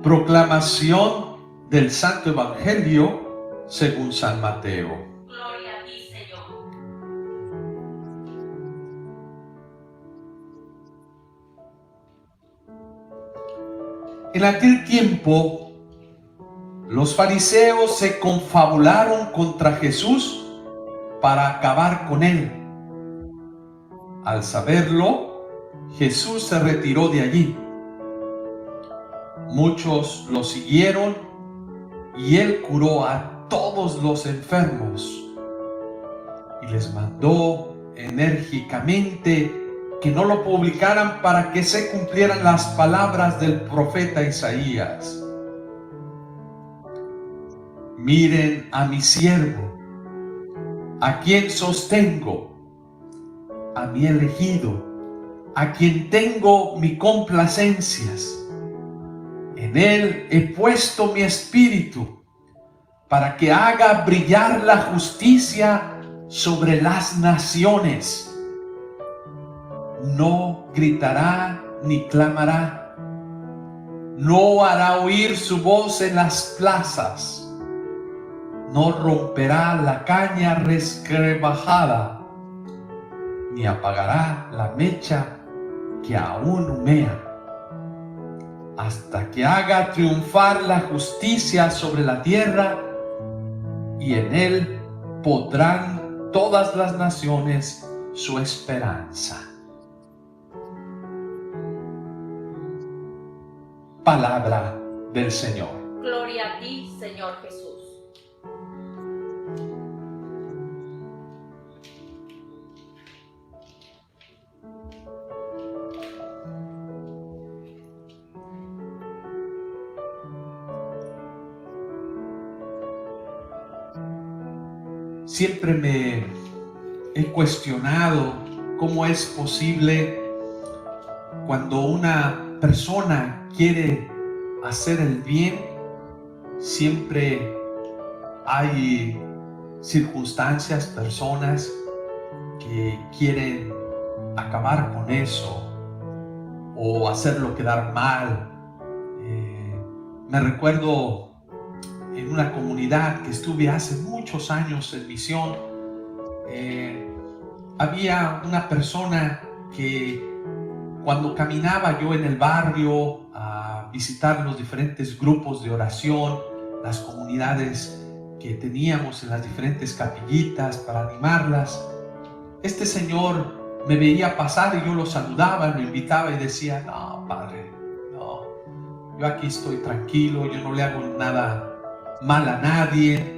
Proclamación del Santo Evangelio según San Mateo. Gloria a ti, Señor. En aquel tiempo, los fariseos se confabularon contra Jesús para acabar con él. Al saberlo, Jesús se retiró de allí. Muchos lo siguieron y él curó a todos los enfermos y les mandó enérgicamente que no lo publicaran para que se cumplieran las palabras del profeta Isaías. Miren a mi siervo, a quien sostengo, a mi elegido, a quien tengo mi complacencias. En él he puesto mi espíritu para que haga brillar la justicia sobre las naciones. No gritará ni clamará, no hará oír su voz en las plazas, no romperá la caña resquebrajada, ni apagará la mecha que aún humea, hasta que haga triunfar la justicia sobre la tierra, y en él podrán todas las naciones su esperanza. Palabra del Señor. Gloria a ti, Señor Jesús. Siempre me he cuestionado cómo es posible cuando una persona quiere hacer el bien, siempre hay circunstancias, personas que quieren acabar con eso o hacerlo quedar mal. Me recuerdo en una comunidad que estuve hace muchos años en misión. Había una persona que cuando caminaba yo en el barrio a visitar los diferentes grupos de oración, las comunidades que teníamos en las diferentes capillitas para animarlas, este señor me veía pasar y yo lo saludaba, lo invitaba y decía: no, padre, no, yo aquí estoy tranquilo, yo no le hago nada mal a nadie,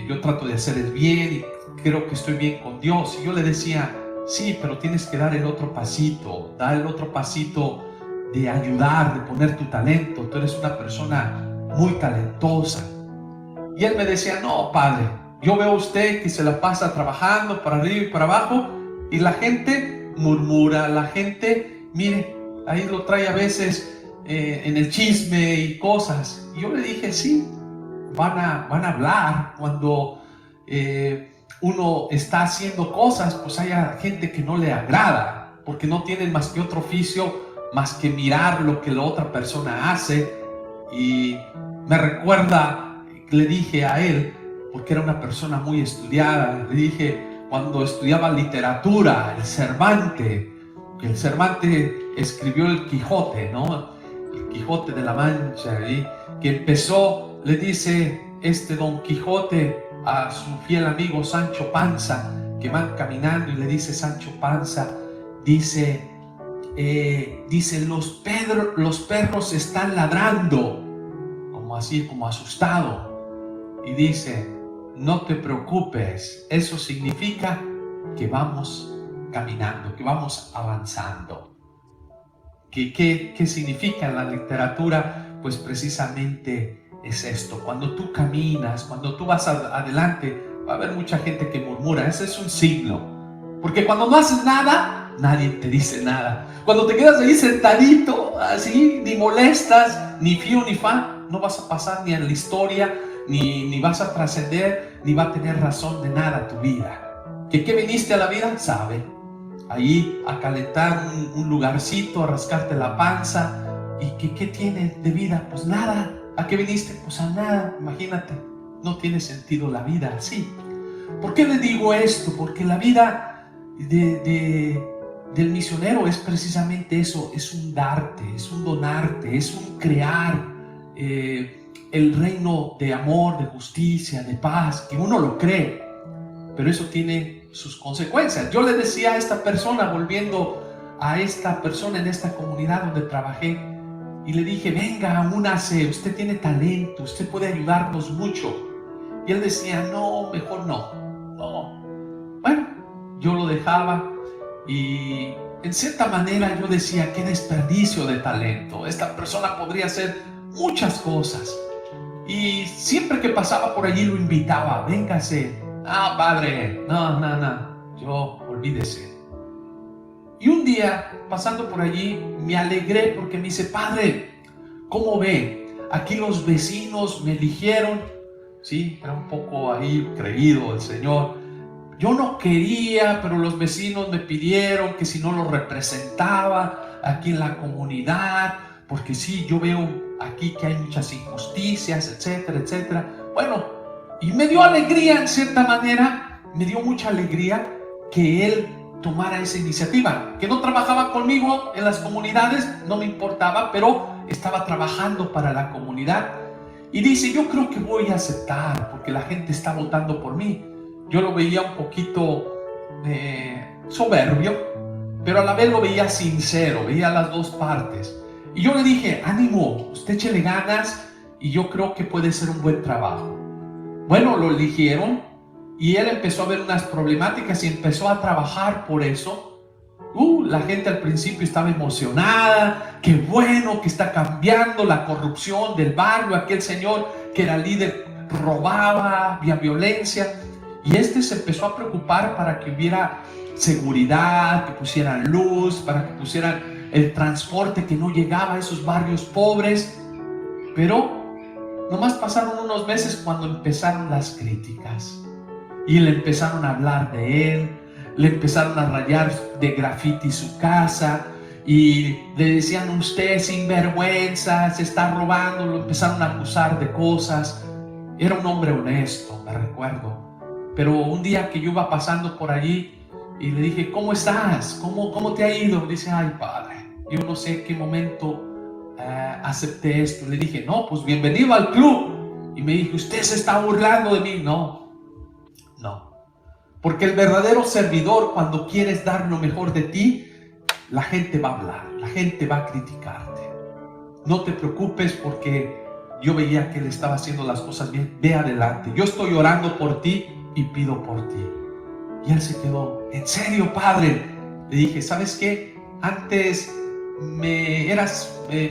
yo trato de hacer el bien y creo que estoy bien con Dios. Y yo le decía: sí, pero tienes que dar el otro pasito, dar el otro pasito de ayudar, de poner tu talento. Tú eres una persona muy talentosa. Y él me decía: no, padre, yo veo a usted que se la pasa trabajando para arriba y para abajo y la gente murmura, la gente, mire, ahí lo trae a veces en el chisme y cosas. Y yo le dije: sí, van a hablar cuando uno está haciendo cosas, pues hay gente que no le agrada, porque no tienen más que otro oficio, más que mirar lo que la otra persona hace. Y me recuerda, le dije a él, porque era una persona muy estudiada, le dije, cuando estudiaba literatura, el Cervantes escribió el Quijote, ¿no? El Quijote de la Mancha, que empezó, le dice Don Quijote a su fiel amigo Sancho Panza, que van caminando, y le dice Sancho Panza, dice los perros están ladrando, como así, como asustado, y dice: no te preocupes, eso significa que vamos caminando, que vamos avanzando. ¿Qué significa en la literatura? Pues precisamente es esto: cuando tú caminas, cuando tú vas adelante, va a haber mucha gente que murmura. Ese es un signo, porque cuando no haces nada, nadie te dice nada. Cuando te quedas ahí sentadito, así, ni molestas, ni fiu ni fa, no vas a pasar ni en la historia, ni vas a trascender, ni va a tener razón de nada tu vida. ¿Qué viniste a la vida? Sabe, ahí a calentar un lugarcito, a rascarte la panza, ¿Y qué tiene de vida? Pues nada. ¿A qué viniste? Pues a nada. Imagínate, no tiene sentido la vida así. ¿Por qué le digo esto? Porque la vida del misionero es precisamente eso, es un darte, es un donarte, es un crear el reino de amor, de justicia, de paz, que uno lo cree, pero eso tiene sus consecuencias. Yo le decía a esta persona, volviendo a esta persona en esta comunidad donde trabajé, y le dije, venga, únase, usted tiene talento, usted puede ayudarnos mucho. Y él decía, no, mejor no. Bueno, yo lo dejaba y en cierta manera yo decía, qué desperdicio de talento. Esta persona podría hacer muchas cosas. Y siempre que pasaba por allí lo invitaba, véngase. Ah, padre, no, yo olvídese. Y un día, pasando por allí, me alegré porque me dice, padre, ¿cómo ve? Aquí los vecinos me eligieron. Sí, era un poco ahí creído el Señor. Yo no quería, pero los vecinos me pidieron que si no los representaba aquí en la comunidad, porque sí, yo veo aquí que hay muchas injusticias, etcétera, etcétera. Bueno, y me dio alegría en cierta manera, me dio mucha alegría que él tomara esa iniciativa, que no trabajaba conmigo en las comunidades, no me importaba, pero estaba trabajando para la comunidad. Y dice, yo creo que voy a aceptar, porque la gente está votando por mí. Yo lo veía un poquito soberbio, pero a la vez lo veía sincero, veía las dos partes. Y yo le dije, ánimo, usted échele ganas y yo creo que puede ser un buen trabajo. Bueno, lo eligieron y él empezó a ver unas problemáticas y empezó a trabajar por eso. La gente al principio estaba emocionada, qué bueno que está cambiando la corrupción del barrio, aquel señor que era líder robaba, había violencia. Y se empezó a preocupar para que hubiera seguridad, que pusieran luz, para que pusieran el transporte que no llegaba a esos barrios pobres. Pero nomás pasaron unos meses cuando empezaron las críticas y le empezaron a hablar de él, le empezaron a rayar de grafiti su casa y le decían, usted sinvergüenza, se está robando, lo empezaron a acusar de cosas. Era un hombre honesto, me recuerdo. Pero un día que yo iba pasando por allí y le dije, ¿cómo estás? ¿Cómo te ha ido? Me dice, ay, padre, yo no sé en qué momento acepté esto. Le dije, no, pues bienvenido al club. Y me dijo, ¿usted se está burlando de mí? No. Porque el verdadero servidor, cuando quieres dar lo mejor de ti, la gente va a hablar, la gente va a criticarte. No te preocupes porque yo veía que él estaba haciendo las cosas bien. Ve adelante, yo estoy orando por ti y pido por ti. Y él se quedó, ¿en serio, padre? Le dije, ¿sabes qué? Antes me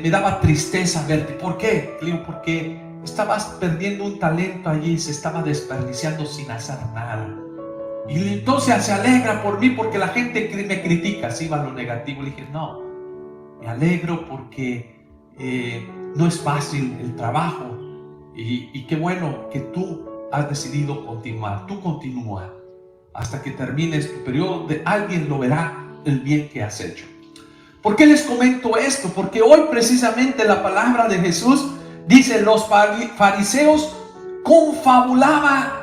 daba tristeza verte. ¿Por qué? Le digo, porque estabas perdiendo un talento allí, se estaba desperdiciando sin hacer nada. Y entonces se alegra por mí porque la gente me critica, si va a lo negativo. Le dije, no, me alegro porque no es fácil el trabajo y qué bueno que tú has decidido continuar. Tú continúa hasta que termines tu periodo. Alguien lo verá el bien que has hecho. ¿Por qué les comento esto? Porque hoy precisamente la palabra de Jesús dice, los fariseos confabulaban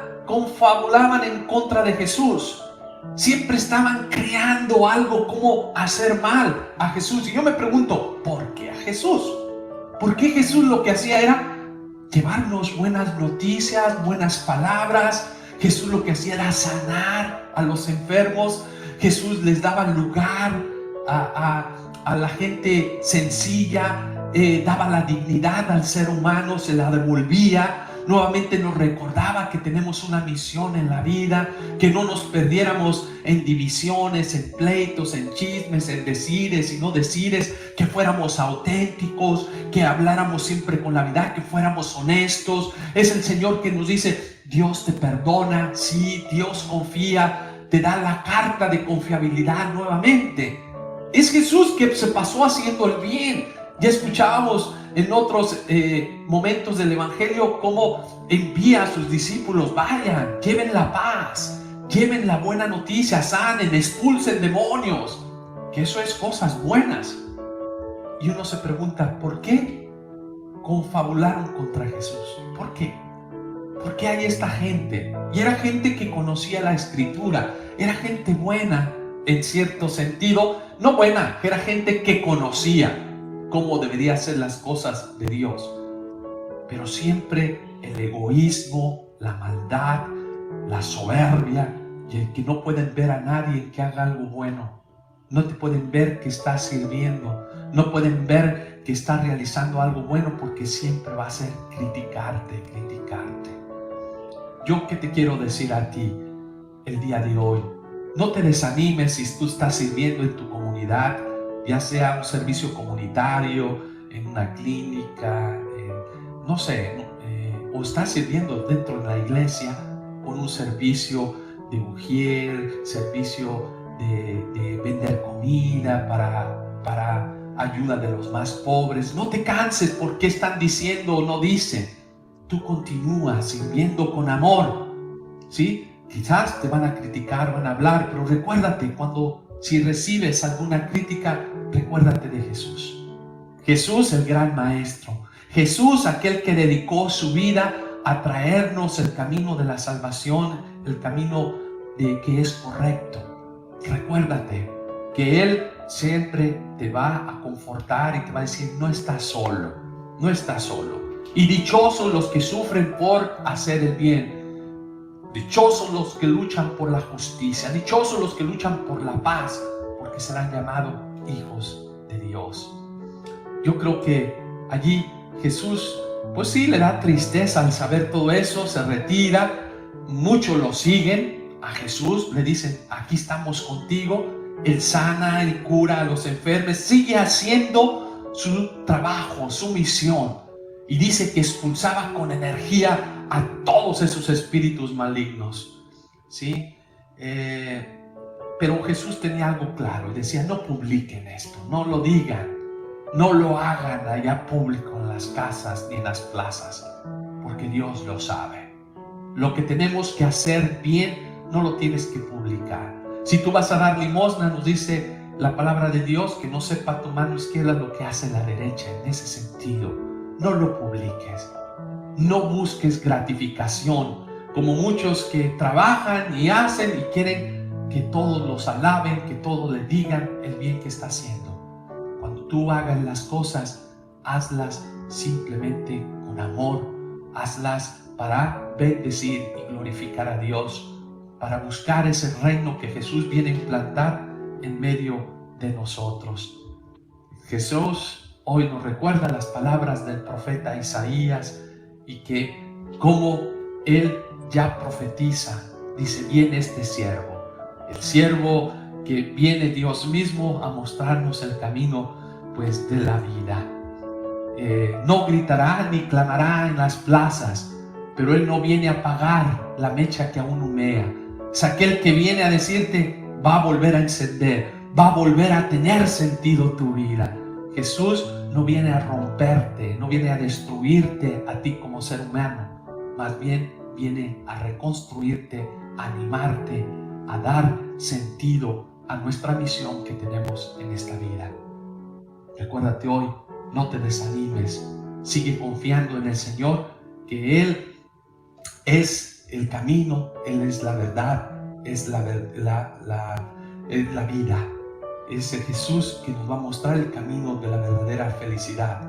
en contra de Jesús. Siempre estaban creando algo como hacer mal a Jesús. Y yo me pregunto, ¿por qué a Jesús? ¿Por qué Jesús lo que hacía era llevarnos buenas noticias, buenas palabras? Jesús lo que hacía era sanar a los enfermos. Jesús les daba lugar a la gente sencilla, daba la dignidad al ser humano, se la devolvía. Nuevamente nos recordaba que tenemos una misión en la vida, que no nos perdiéramos en divisiones, en pleitos, en chismes, en decires y no decires, que fuéramos auténticos, que habláramos siempre con la verdad, que fuéramos honestos. Es el Señor que nos dice, Dios te perdona, sí, Dios confía, te da la carta de confiabilidad nuevamente. Es Jesús que se pasó haciendo el bien. Ya escuchábamos en otros momentos del Evangelio cómo envía a sus discípulos, vayan, lleven la paz, lleven la buena noticia, sanen, expulsen demonios, que eso es cosas buenas. Y uno se pregunta, ¿por qué confabularon contra Jesús? ¿Por qué? ¿Por qué hay esta gente? Y era gente que conocía la Escritura, era gente buena en cierto sentido, no buena, era gente que conocía cómo deberían ser las cosas de Dios. Pero siempre el egoísmo, la maldad, la soberbia y el que no pueden ver a nadie que haga algo bueno. No te pueden ver que estás sirviendo, no pueden ver que estás realizando algo bueno porque siempre va a ser criticarte. Yo que te quiero decir a ti el día de hoy, no te desanimes si tú estás sirviendo en tu comunidad, ya sea un servicio comunitario, en una clínica, no sé, o estás sirviendo dentro de la iglesia con un servicio de ujier, servicio de vender comida para ayuda de los más pobres. No te canses por qué están diciendo o no dicen. Tú continúas sirviendo con amor, ¿sí? Quizás te van a criticar, van a hablar, pero recuérdate, si recibes alguna crítica, recuérdate de Jesús. Jesús, el gran maestro. Jesús, aquel que dedicó su vida a traernos el camino de la salvación, el camino que es correcto. Recuérdate que Él siempre te va a confortar y te va a decir, no estás solo, no estás solo. Y dichosos los que sufren por hacer el bien. Dichosos los que luchan por la justicia. Dichosos los que luchan por la paz, porque serán llamados hijos de Dios. Yo creo que allí Jesús, pues sí, le da tristeza al saber todo eso, se retira. Muchos lo siguen a Jesús, le dicen, aquí estamos contigo. Él sana, Él cura a los enfermos, sigue haciendo su trabajo, su misión. Y dice que expulsaba con energía a todos esos espíritus malignos, ¿sí? Pero Jesús tenía algo claro, decía, no publiquen esto, no lo digan, no lo hagan allá público en las casas ni en las plazas, porque Dios lo sabe. Lo que tenemos que hacer bien, no lo tienes que publicar. Si tú vas a dar limosna, nos dice la palabra de Dios, que no sepa tu mano izquierda lo que hace la derecha. En ese sentido, no lo publiques, no busques gratificación, como muchos que trabajan y hacen y quieren que todos los alaben, que todos le digan el bien que está haciendo. Cuando tú hagas las cosas, hazlas simplemente con amor, hazlas para bendecir y glorificar a Dios, para buscar ese reino que Jesús viene a implantar en medio de nosotros. Jesús hoy nos recuerda las palabras del profeta Isaías y que como Él ya profetiza, dice, viene este siervo, el siervo que viene Dios mismo a mostrarnos el camino pues de la vida. No gritará ni clamará en las plazas, pero Él no viene a apagar la mecha que aún humea. Es aquel que viene a decirte, va a volver a encender, va a volver a tener sentido tu vida. Jesús no viene a romperte, no viene a destruirte a ti como ser humano, más bien viene a reconstruirte, a animarte, a dar sentido a nuestra misión que tenemos en esta vida. Recuérdate hoy, no te desanimes, sigue confiando en el Señor, que Él es el camino, Él es la verdad, es la vida. Es el Jesús que nos va a mostrar el camino de la verdadera felicidad.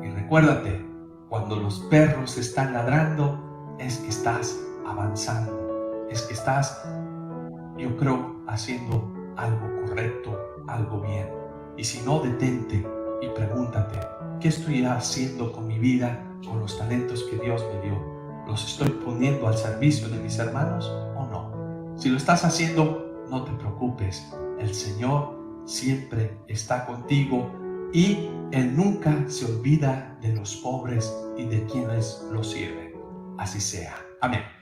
Y recuérdate, cuando los perros están ladrando, es que estás avanzando, es que estás, yo creo, haciendo algo correcto, algo bien. Y si no, detente y pregúntate, ¿qué estoy haciendo con mi vida, con los talentos que Dios me dio? ¿Los estoy poniendo al servicio de mis hermanos o no? Si lo estás haciendo, no te preocupes, el Señor siempre está contigo y Él nunca se olvida de los pobres y de quienes los sirven. Así sea. Amén.